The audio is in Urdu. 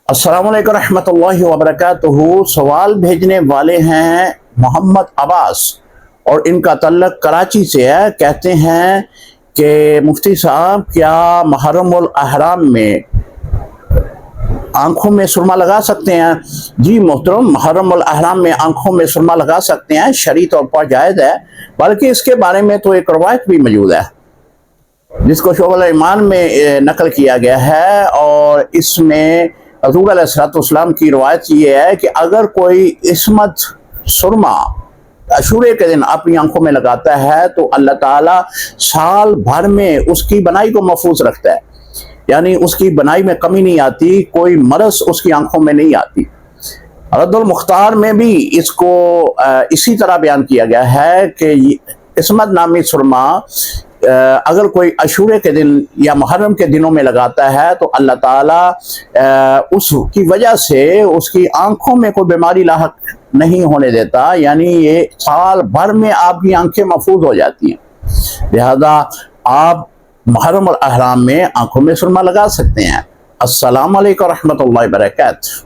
السلام علیکم رحمۃ اللہ وبرکاتہ۔ سوال بھیجنے والے ہیں محمد عباس اور ان کا تعلق کراچی سے ہے۔ کہتے ہیں کہ مفتی صاحب کیا محرم الاحرام میں آنکھوں میں سرما لگا سکتے ہیں؟ جی محترم، محرم الاحرام میں آنکھوں میں سرما لگا سکتے ہیں، شرعی طور پر جائز ہے، بلکہ اس کے بارے میں تو ایک روایت بھی موجود ہے جس کو شعب الایمان میں نقل کیا گیا ہے، اور اس میں حضور علیہ الصلوۃ والسلام کی روایت یہ ہے کہ اگر کوئی عصمت سرما عاشورے کے دن اپنی آنکھوں میں لگاتا ہے تو اللہ تعالیٰ سال بھر میں اس کی بنائی کو محفوظ رکھتا ہے، یعنی اس کی بنائی میں کمی نہیں آتی، کوئی مرض اس کی آنکھوں میں نہیں آتی۔ رد المختار میں بھی اس کو اسی طرح بیان کیا گیا ہے کہ عصمت نامی سرما اگر کوئی عاشورے کے دن یا محرم کے دنوں میں لگاتا ہے تو اللہ تعالیٰ اس کی وجہ سے اس کی آنکھوں میں کوئی بیماری لاحق نہیں ہونے دیتا، یعنی یہ سال بھر میں آپ کی آنکھیں محفوظ ہو جاتی ہیں۔ لہذا آپ محرم الاحرام میں آنکھوں میں سرما لگا سکتے ہیں۔ السلام علیکم ورحمۃ اللہ وبرکاتہ۔